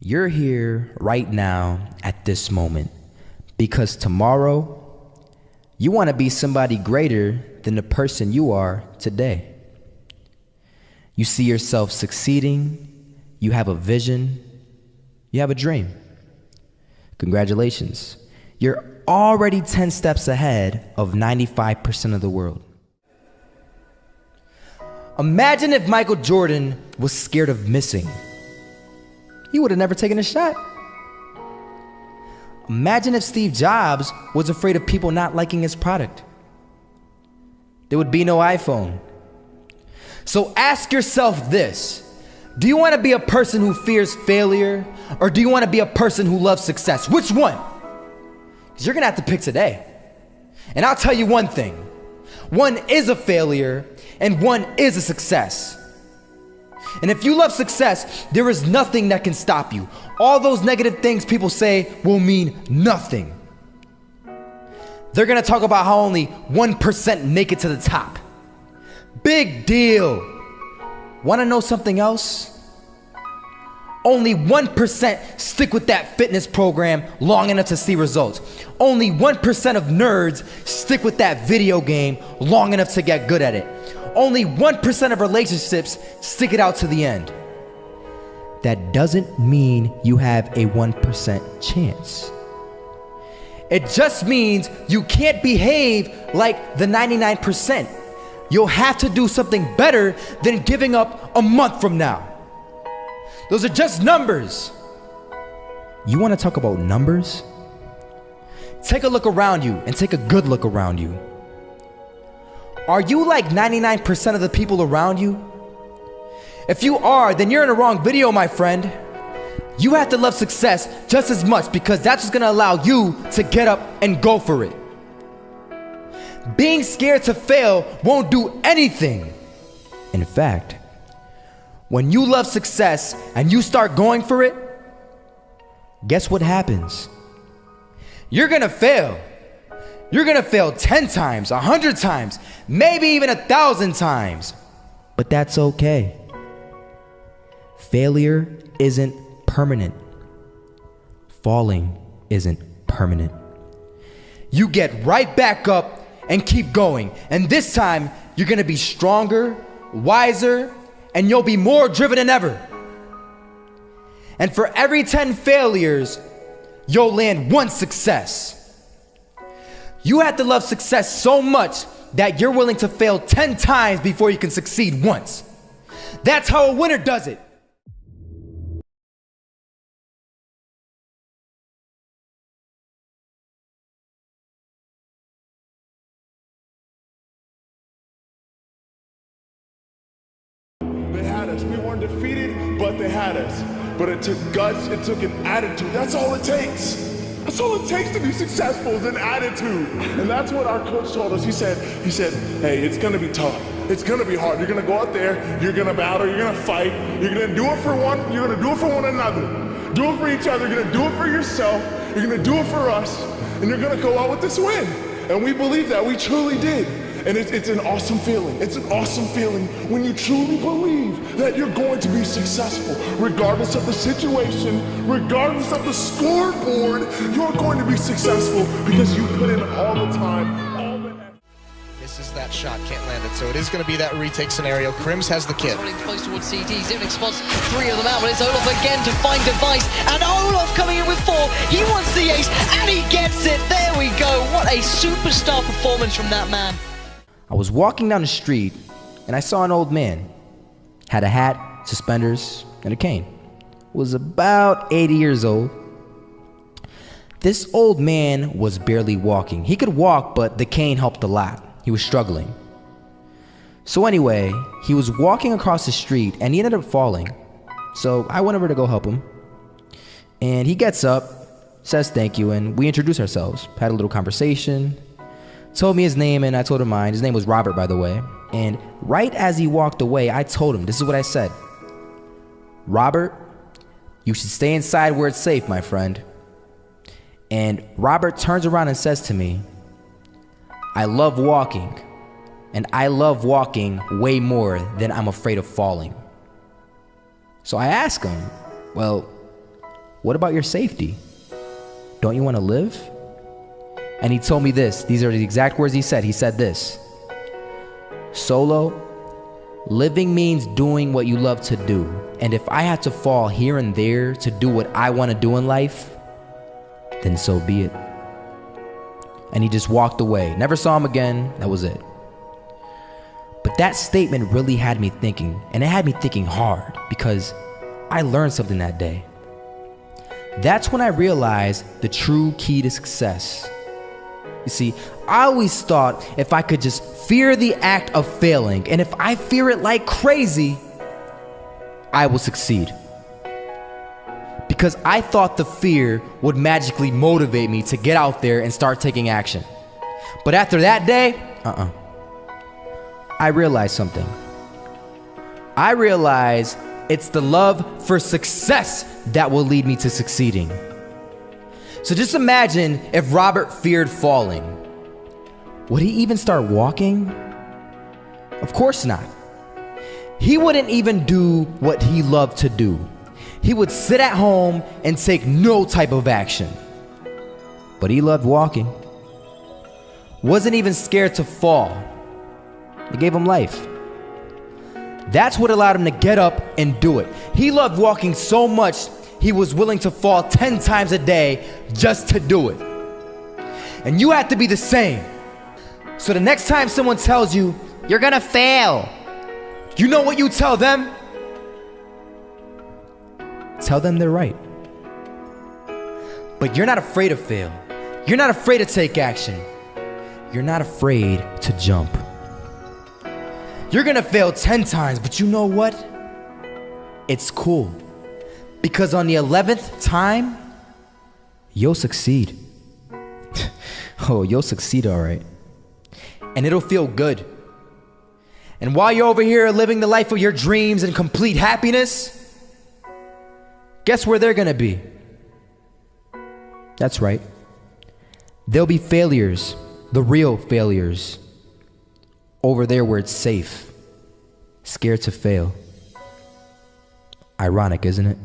You're here right now at this moment because tomorrow you want to be somebody greater than the person you are today. You see yourself succeeding, you have a vision, you have a dream. Congratulations. You're already 10 steps ahead of 95% of the world. Imagine if Michael Jordan was scared of missing. He would have never taken a shot. Imagine if Steve Jobs was afraid of people not liking his product. There would be no iPhone. So ask yourself this: do you want to be a person who fears failure, or do you want to be a person who loves success? Which one? Because you're gonna have to pick today. And I'll tell you one thing: one is a failure and one is a success. And if you love success, there is nothing that can stop you. All those negative things people say will mean nothing. They're gonna talk about how only 1% make it to the top. Big deal. Wanna know something else? Only 1% stick with that fitness program long enough to see results. Only 1% of nerds stick with that video game long enough to get good at it. Only 1% of relationships stick it out to the end. That doesn't mean you have a 1% chance. It just means you can't behave like the 99%. You'll have to do something better than giving up a month from now. Those are just numbers. You want to talk about numbers? Take a look around you and take a good look around you. Are you like 99% of the people around you? If you are, then you're in the wrong video, my friend. You have to love success just as much, because that's what's gonna allow you to get up and go for it. Being scared to fail won't do anything. In fact, when you love success and you start going for it, guess what happens? You're gonna fail. You're gonna fail 10 times, 100 times, maybe even 1,000 times. But that's okay. Failure isn't permanent. Falling isn't permanent. You get right back up and keep going. And this time, you're gonna be stronger, wiser, and you'll be more driven than ever. And for every 10 failures, you'll land one success. You have to love success so much that you're willing to fail 10 times before you can succeed once. That's how a winner does it. They had us. We weren't defeated, but they had us. But it took guts, it took an attitude. That's all it takes. That's all it takes to be successful, is an attitude. And that's what our coach told us. He said, hey, it's gonna be tough. It's gonna be hard. You're gonna go out there, you're gonna battle, you're gonna fight, you're gonna do it for one, you're gonna do it for one another. Do it for each other, you're gonna do it for yourself, you're gonna do it for us, and you're gonna go out with this win. And we believe that, we truly did. And it's an awesome feeling. It's an awesome feeling when you truly believe that you're going to be successful. Regardless of the situation, regardless of the scoreboard, you're going to be successful because you put in all the time, all the effort. Misses that shot, can't land it, so it is going to be that retake scenario. Krims has the kid. Running close towards CT, Zivnik spots 3 of them out, but it's Olof again to find Device, and Olof coming in with 4. He wants the ace, and he gets it. There we go. What a superstar performance from that man. I was walking down the street and I saw an old man. Had a hat, suspenders, and a cane. Was about 80 years old. This old man was barely walking. He could walk, but the cane helped a lot. He was struggling. So anyway, he was walking across the street and he ended up falling. So I went over to go help him. And he gets up, says thank you, and we introduced ourselves. Had a little conversation. Told me his name and I told him mine. His name was Robert, by the way. And right as he walked away, I told him, this is what I said: Robert, you should stay inside where it's safe, my friend. And Robert turns around and says to me, I love walking, and I love walking way more than I'm afraid of falling. So I ask him, well, what about your safety? Don't you want to live? And he told me this. These are the exact words he said. He said this: Solo, living means doing what you love to do. And if I had to fall here and there to do what I want to do in life, then so be it. And he just walked away. Never saw him again. That was it. But that statement really had me thinking, and it had me thinking hard, because I learned something that day. That's when I realized the true key to success. You see, I always thought if I could just fear the act of failing, and if I fear it like crazy, I will succeed. Because I thought the fear would magically motivate me to get out there and start taking action. But after that day, I realized something. I realized it's the love for success that will lead me to succeeding. So just imagine if Robert feared falling. Would he even start walking? Of course not. He wouldn't even do what he loved to do. He would sit at home and take no type of action. But he loved walking. Wasn't even scared to fall. It gave him life. That's what allowed him to get up and do it. He loved walking so much, he was willing to fall 10 times a day just to do it. And you have to be the same. So the next time someone tells you, you're gonna fail, you know what you tell them? Tell them they're right. But you're not afraid to fail. You're not afraid to take action. You're not afraid to jump. You're gonna fail 10 times, but you know what? It's cool. Because on the 11th time, you'll succeed. Oh, you'll succeed all right. And it'll feel good. And while you're over here living the life of your dreams and complete happiness, guess where they're gonna be? That's right. They'll be failures, the real failures. Over there where it's safe, scared to fail. Ironic, isn't it?